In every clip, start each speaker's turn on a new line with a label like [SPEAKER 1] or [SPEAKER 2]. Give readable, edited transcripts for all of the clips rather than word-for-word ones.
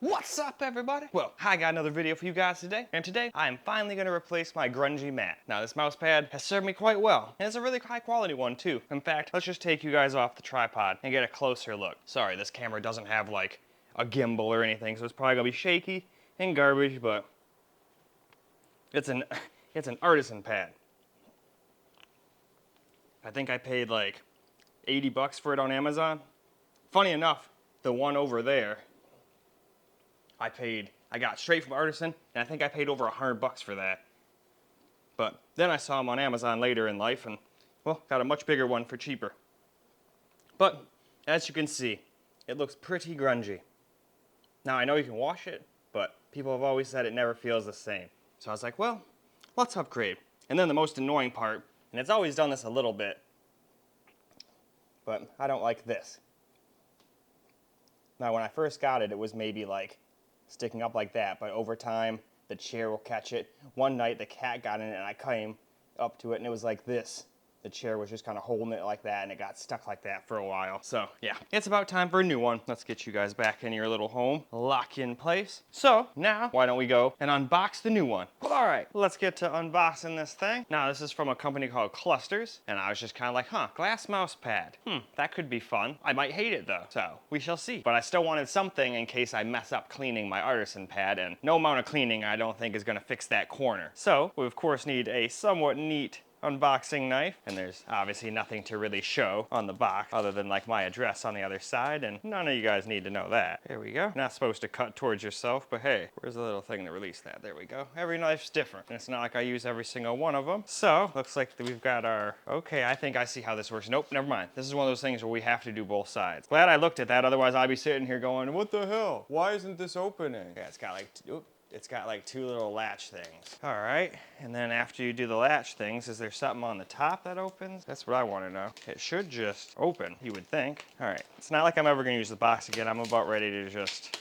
[SPEAKER 1] What's up, everybody? Well, I got another video for you guys today, and today I am finally going to replace my grungy mat. Now, this mouse pad has served me quite well, and it's a really high quality one too. In fact, let's just take you guys off the tripod and get a closer look. Sorry, this camera doesn't have like a gimbal or anything, so it's probably going to be shaky and garbage, but it's an artisan pad. I think I paid like 80 bucks for it on Amazon. Funny enough, the one over there, I got straight from Artisan, and I think I paid over 100 bucks for that. But then I saw them on Amazon later in life, and, well, got a much bigger one for cheaper. But, as you can see, it looks pretty grungy. Now, I know you can wash it, but people have always said it never feels the same. So I was like, well, let's upgrade. And then the most annoying part, and it's always done this a little bit, but I don't like this. Now, when I first got it, it was maybe like sticking up like that, but over time, the chair will catch it. One night, the cat got in it, and I came up to it, and it was like this. The chair was just kind of holding it like that, and it got stuck like that for a while. So, yeah, it's about time for a new one. Let's get you guys back in your little home, lock in place. So, now, why don't we go and unbox the new one? Well, all right, let's get to unboxing this thing. Now, this is from a company called Clusters, and I was just kind of like, glass mouse pad. That could be fun. I might hate it, though, so we shall see. But I still wanted something in case I mess up cleaning my artisan pad, and no amount of cleaning I don't think is gonna fix that corner. So, we of course need a somewhat neat unboxing knife, and there's obviously nothing to really show on the box other than like my address on the other side, and none of you guys need to know that. There we go. You're not supposed to cut towards yourself, but hey, where's the little thing to release that? There we go. Every knife's different, and it's not like I use every single one of them. So, looks like we've got our, okay, I think I see how this works. Nope, never mind. This is one of those things where we have to do both sides. Glad I looked at that, otherwise I'd be sitting here going, what the hell? Why isn't this opening? Yeah, it's got like, it's got like two little latch things. All right, and then after you do the latch things, is there something on the top that opens? That's what I want to know. It should just open, you would think. All right, it's not like I'm ever gonna use the box again. I'm about ready to just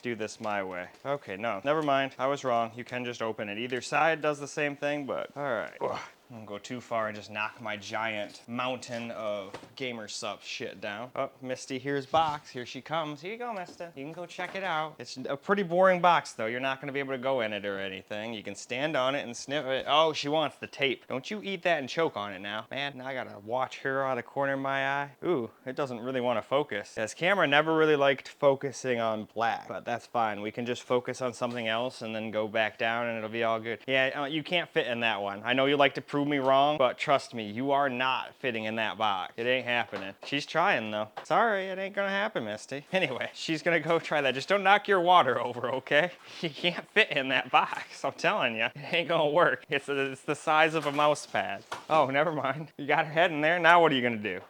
[SPEAKER 1] do this my way. Okay, no, never mind. I was wrong. You can just open it. Either side does the same thing, but all right. Ugh. I don't go too far and just knock my giant mountain of gamer sub shit down. Oh, Misty, here's box. Here she comes. Here you go, Misty. You can go check it out. It's a pretty boring box, though. You're not going to be able to go in it or anything. You can stand on it and sniff it. Oh, she wants the tape. Don't you eat that and choke on it now. Man, now I got to watch her out of the corner of my eye. Ooh, it doesn't really want to focus. This camera never really liked focusing on black, but that's fine. We can just focus on something else and then go back down and it'll be all good. Yeah, you can't fit in that one. I know you like to prove me wrong, but trust me, you are not fitting in that box. It ain't happening. She's trying though. Sorry, it ain't gonna happen, Misty. Anyway, she's gonna go try that. Just don't knock your water over, okay? You can't fit in that box. I'm telling you, it ain't gonna work. It's the size of a mouse pad. Oh, never mind. You got her head in there. Now what are you gonna do?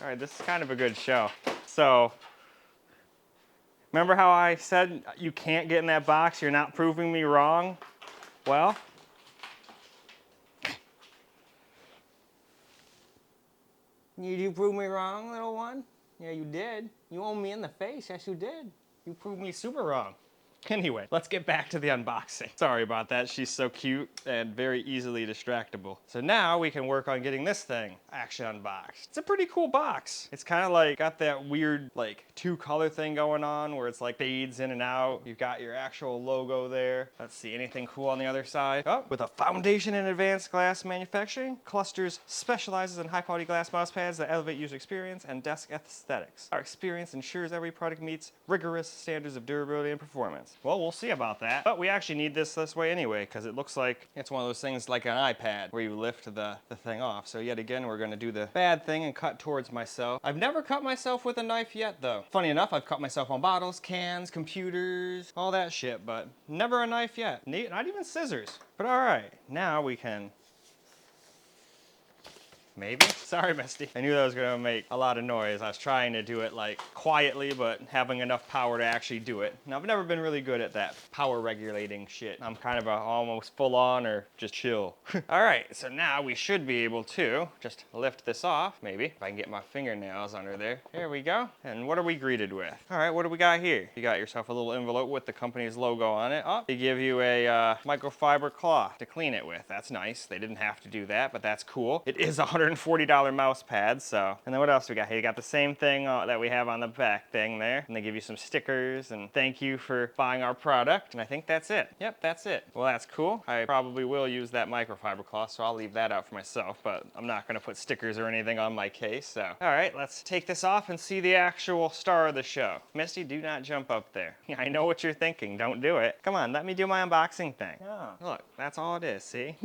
[SPEAKER 1] All right, this is kind of a good show. So, remember how I said you can't get in that box? You're not proving me wrong? Well, you prove me wrong, little one? Yeah, you did. You owned me in the face. Yes, you did. You proved me super wrong. Anyway, let's get back to the unboxing. Sorry about that. She's so cute and very easily distractible. So now we can work on getting this thing actually unboxed. It's a pretty cool box. It's kind of like got that weird like two color thing going on where it's like fades in and out. You've got your actual logo there. Let's see, anything cool on the other side? Oh, with a foundation in advanced glass manufacturing, Clusters specializes in high quality glass mouse pads that elevate user experience and desk aesthetics. Our experience ensures every product meets rigorous standards of durability and performance. Well, we'll see about that. But we actually need this way anyway, because it looks like it's one of those things like an iPad where you lift the thing off. So yet again, we're gonna do the bad thing and cut towards myself. I've never cut myself with a knife yet though. Funny enough, I've cut myself on bottles, cans, computers, all that shit, but never a knife yet. Not even scissors. But all right, now we can maybe? Sorry, Misty. I knew that was gonna make a lot of noise. I was trying to do it like quietly, but having enough power to actually do it. Now, I've never been really good at that power regulating shit. I'm kind of almost full on or just chill. All right, so now we should be able to just lift this off, maybe. If I can get my fingernails under there. There we go. And what are we greeted with? All right, what do we got here? You got yourself a little envelope with the company's logo on it. Oh, they give you a microfiber cloth to clean it with. That's nice. They didn't have to do that, but that's cool. It is 100 $140 mouse pad, so. And then what else we got here? You got the same thing that we have on the back thing there. And they give you some stickers and thank you for buying our product. And I think that's it. Yep, that's it. Well, that's cool. I probably will use that microfiber cloth, so I'll leave that out for myself, but I'm not gonna put stickers or anything on my case, so. All right, let's take this off and see the actual star of the show. Misty, do not jump up there. I know what you're thinking. Don't do it. Come on, let me do my unboxing thing. Oh, look, that's all it is, see?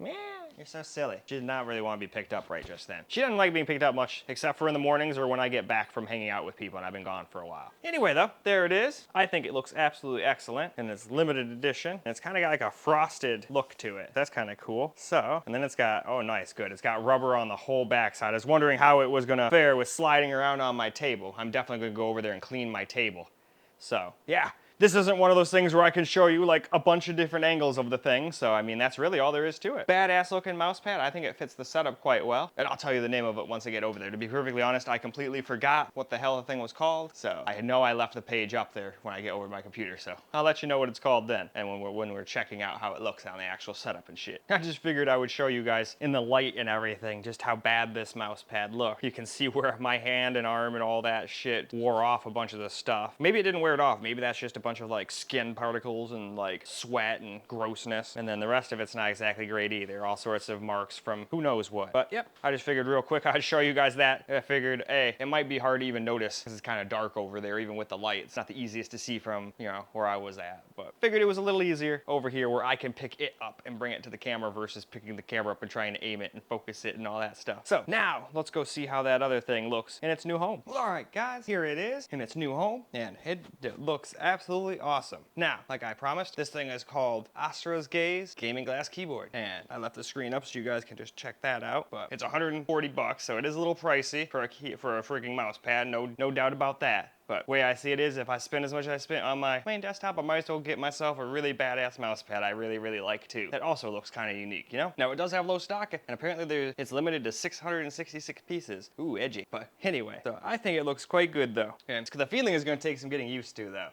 [SPEAKER 1] Yeah, you're so silly. She did not really want to be picked up right just then. She doesn't like being picked up much, except for in the mornings or when I get back from hanging out with people and I've been gone for a while. Anyway though, there it is. I think it looks absolutely excellent, and it's limited edition, and it's kind of got like a frosted look to it. That's kind of cool. So, and then it's got, oh nice, good. It's got rubber on the whole backside. I was wondering how it was gonna fare with sliding around on my table. I'm definitely gonna go over there and clean my table. So, yeah. This isn't one of those things where I can show you like a bunch of different angles of the thing, so I mean that's really all there is to it. Badass looking mouse pad. I think it fits the setup quite well, and I'll tell you the name of it once I get over there. To be perfectly honest, I completely forgot what the hell the thing was called, so I know I left the page up there when I get over to my computer, so I'll let you know what it's called then, and when we're checking out how it looks on the actual setup and shit. I just figured I would show you guys in the light and everything just how bad this mouse pad looked. You can see where my hand and arm and all that shit wore off a bunch of the stuff. Maybe it didn't wear it off. Maybe that's just a bunch of like skin particles and like sweat and grossness, and then the rest of it's not exactly great either. All sorts of marks from who knows what. But yep, I just figured real quick I'd show you guys that. I figured, hey, it might be hard to even notice because it's kind of dark over there even with the light. It's not the easiest to see from, you know, where I was at, but figured it was a little easier over here where I can pick it up and bring it to the camera versus picking the camera up and trying to aim it and focus it and all that stuff. So now let's go see how that other thing looks in its new home. Well, all right guys, here it is in its new home, and it looks absolutely awesome. Now, like I promised, this thing is called Astra's Gaze Gaming Glass Keyboard, and I left the screen up so you guys can just check that out, but it's 140 bucks, so it is a little pricey for a freaking mouse pad, no doubt about that. But the way I see it is, if I spend as much as I spent on my main desktop, I might as well get myself a really badass mouse pad I really like too. That also looks kind of unique, you know? Now, it does have low stock, and apparently it's limited to 666 pieces. Ooh, edgy. But anyway, so I think it looks quite good though. And the feeling is gonna take some getting used to though.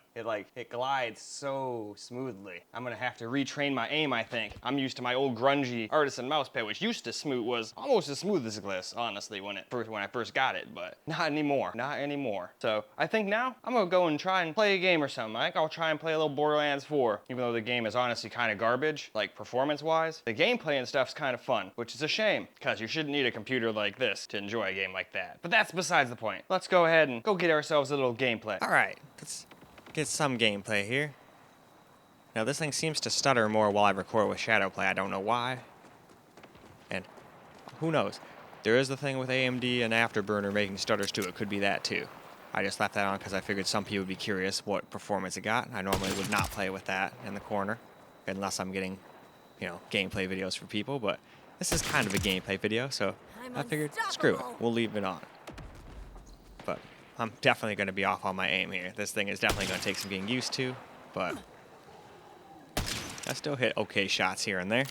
[SPEAKER 1] It glides so smoothly. I'm gonna have to retrain my aim, I think. I'm used to my old grungy artisan mouse pad, which used to was almost as smooth as this, honestly, when I first got it, but not anymore, not anymore. So I think now I'm gonna go and try and play a game or something. I think I'll try and play a little Borderlands 4, even though the game is honestly kind of garbage, like performance-wise. The gameplay and stuff's kind of fun, which is a shame, because you shouldn't need a computer like this to enjoy a game like that. But that's besides the point. Let's go ahead and go get ourselves a little gameplay. All right, let's get some gameplay here. Now this thing seems to stutter more while I record with shadow play. I don't know why. And who knows? There is the thing with AMD and Afterburner making stutters too. It could be that too. I just left that on because I figured some people would be curious what performance it got. I normally would not play with that in the corner unless I'm getting, you know, gameplay videos for people, but this is kind of a gameplay video, so I figured, screw it, we'll leave it on. But I'm definitely going to be off on my aim here. This thing is definitely going to take some getting used to, but I still hit okay shots here and there.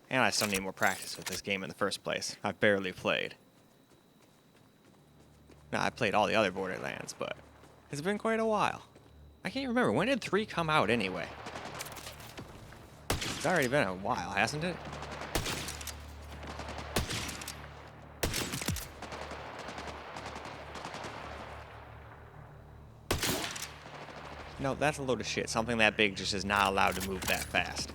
[SPEAKER 1] And I still need more practice with this game in the first place. I've barely played. Now, I played all the other Borderlands, but it's been quite a while. I can't remember. When did 3 come out anyway? It's already been a while, hasn't it? No, that's a load of shit. Something that big just is not allowed to move that fast.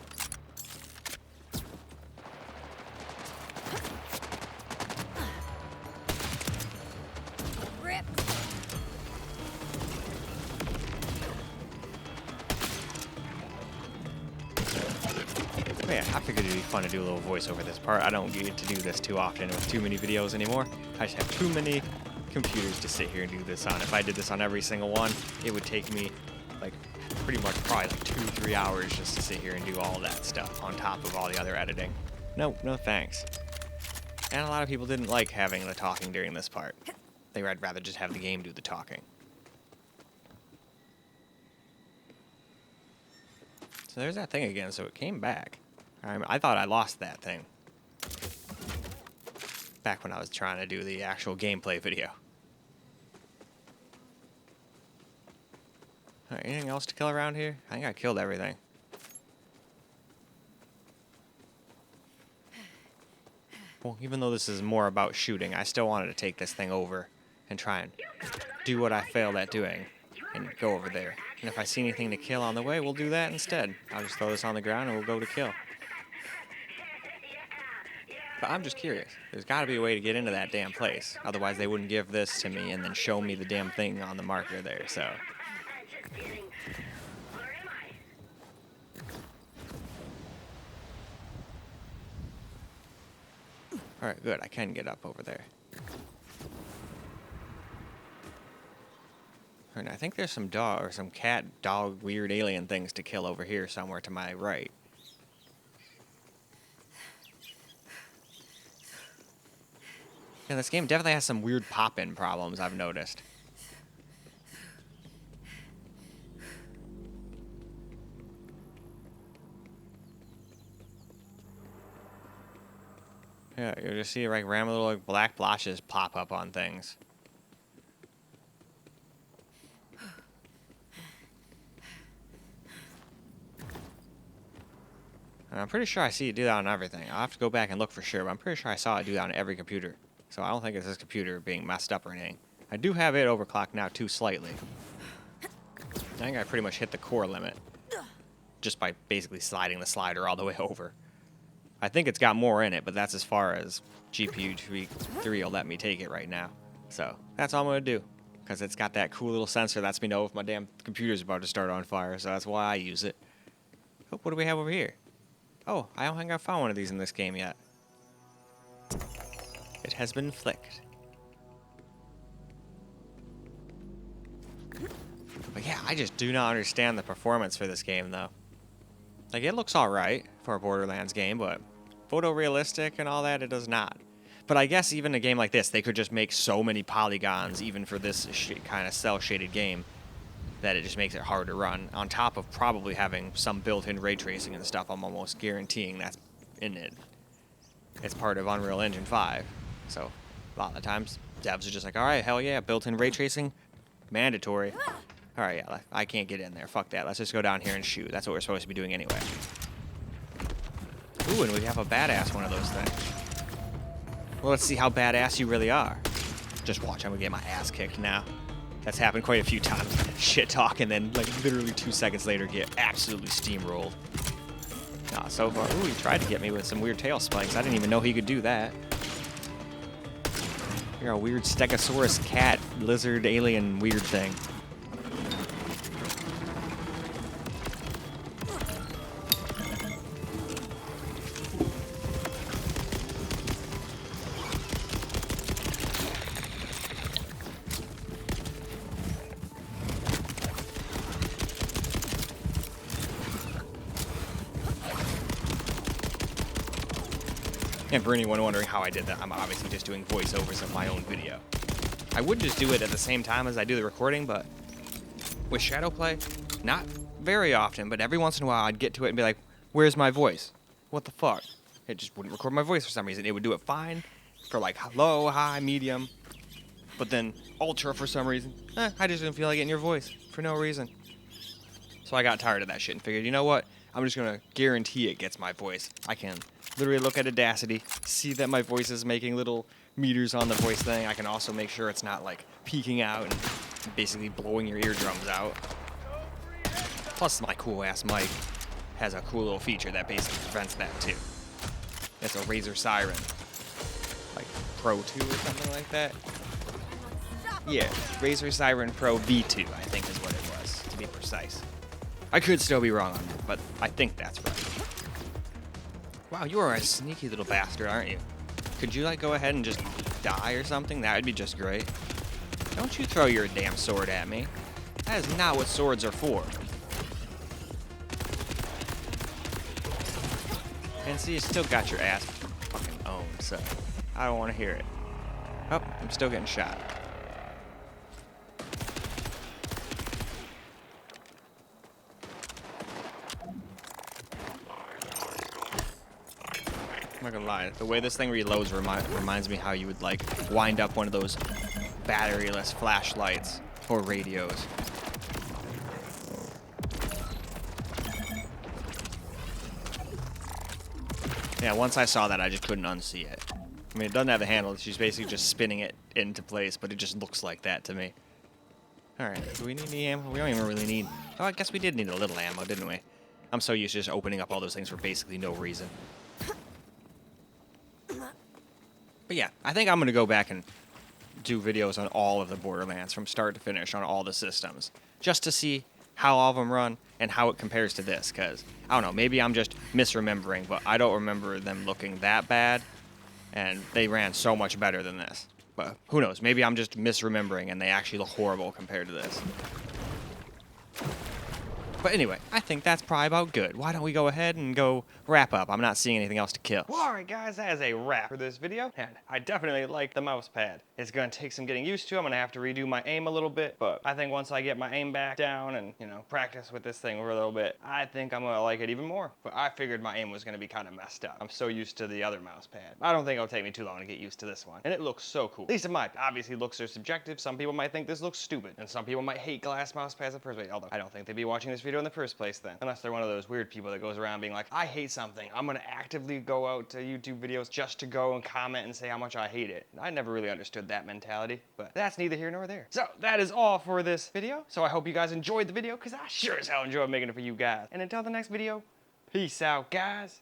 [SPEAKER 1] Yeah, I figured it'd be fun to do a little voice over this part. I don't get to do this too often with too many videos anymore. I just have too many computers to sit here and do this on. If I did this on every single one, it would take me like pretty much probably like 2-3 hours just to sit here and do all that stuff on top of all the other editing. No thanks. And a lot of people didn't like having the talking during this part. They'd rather just have the game do the talking. So there's that thing again, so it came back. I thought I lost that thing back when I was trying to do the actual gameplay video. All right, anything else to kill around here? I think I killed everything.
[SPEAKER 2] Well, even though this is more about shooting, I still wanted to take this thing over and try and do what I failed at doing and go over there. And if I see anything to kill on the way, we'll do that instead. I'll just throw this on the ground and we'll go to kill. But I'm just curious. There's got to be a way to get into that damn place. Otherwise, they wouldn't give this to me and then show me the damn thing on the marker there, so... Alright, good. I can get up over there. And I think there's some dog or some cat, dog, weird alien things to kill over here somewhere to my right. Yeah, this game definitely has some weird pop-in problems, I've noticed. Yeah, you just see like random little like, black blotches pop up on things. And I'm pretty sure I see it do that on everything. I'll have to go back and look for sure, but I'm pretty sure I saw it do that on every computer. So I don't think it's this computer being messed up or anything. I do have it overclocked now too slightly. I think I pretty much hit the core limit just by basically sliding the slider all the way over. I think it's got more in it, but that's as far as GPU 3 will let me take it right now. So that's all I'm going to do, because it's got that cool little sensor that lets me know if my damn computer's about to start on fire, so that's why I use it. Oh, what do we have over here? Oh, I don't think I've found one of these in this game yet. It has been flicked. But yeah, I just do not understand the performance for this game, though. Like, it looks alright for a Borderlands game, but photorealistic and all that, it does not. But I guess even a game like this, they could just make so many polygons, even for this kind of cel-shaded game, that it just makes it hard to run. On top of probably having some built-in ray tracing and stuff, I'm almost guaranteeing that's in it. It's part of Unreal Engine 5. So, a lot of the times, devs are just like, alright, hell yeah, built-in ray tracing, mandatory. Alright, yeah, I can't get in there. Fuck that. Let's just go down here and shoot. That's what we're supposed to be doing anyway. Ooh, and we have a badass one of those things. Well, let's see how badass you really are. Just watch, I'm gonna get my ass kicked now. That's happened quite a few times. Shit talk, and then, like, literally 2 seconds later, get absolutely steamrolled. Nah, so far. Ooh, he tried to get me with some weird tail spikes. I didn't even know he could do that. You're a weird Stegosaurus cat, lizard, alien, weird thing. And for anyone wondering how I did that, I'm obviously just doing voiceovers of my own video. I would just do it at the same time as I do the recording, but with Shadowplay, not very often, but every once in a while I'd get to it and be like, where's my voice? What the fuck? It just wouldn't record my voice for some reason. It would do it fine for like low, high, medium, but then ultra for some reason. I just didn't feel like getting your voice for no reason. So I got tired of that shit and figured, you know what? I'm just gonna guarantee it gets my voice. I can literally look at Audacity, see that my voice is making little meters on the voice thing. I can also make sure it's not like peeking out and basically blowing your eardrums out. Plus my cool ass mic has a cool little feature that basically prevents that too. It's a Razer Siren, like Pro 2 or something like that. Yeah, Razer Siren Pro V2 I think is what it was, to be precise. I could still be wrong on that, but I think that's right. Wow, you are a sneaky little bastard, aren't you? Could you, like, go ahead and just die or something? That would be just great. Don't you throw your damn sword at me. That is not what swords are for. And see, you still got your ass fucking owned, so I don't want to hear it. Oh, I'm still getting shot. I'm not gonna lie, the way this thing reloads reminds me how you would like wind up one of those batteryless flashlights or radios. Yeah, once I saw that, I just couldn't unsee it. I mean, it doesn't have a handle. She's basically just spinning it into place, but it just looks like that to me. All right, do we need any ammo? We don't even really need... Oh, I guess we did need a little ammo, didn't we? I'm so used to just opening up all those things for basically no reason. But yeah, I think I'm going to go back and do videos on all of the Borderlands from start to finish on all the systems, just to see how all of them run and how it compares to this, because, I don't know, maybe I'm just misremembering, but I don't remember them looking that bad, and they ran so much better than this. But who knows, maybe I'm just misremembering and they actually look horrible compared to this. But anyway, I think that's probably about good. Why don't we go ahead and go wrap up? I'm not seeing anything else to kill. Well, alright guys, that is a wrap for this video. And I definitely like the mouse pad. It's going to take some getting used to. I'm going to have to redo my aim a little bit. But I think once I get my aim back down and, you know, practice with this thing for a little bit, I think I'm going to like it even more. But I figured my aim was going to be kind of messed up. I'm so used to the other mouse pad. I don't think it'll take me too long to get used to this one. And it looks so cool. At least it might. Obviously, looks are subjective. Some people might think this looks stupid. And some people might hate glass mouse pads in the first place. Although I don't think they'd be watching this video in the first place then. Unless they're one of those weird people that goes around being like, I hate something. I'm going to actively go out to YouTube videos just to go and comment and say how much I hate it. I never really understood that mentality, but that's neither here nor there. So that is all for this video. So I hope you guys enjoyed the video, because I sure as hell enjoyed making it for you guys. And until the next video, peace out, guys.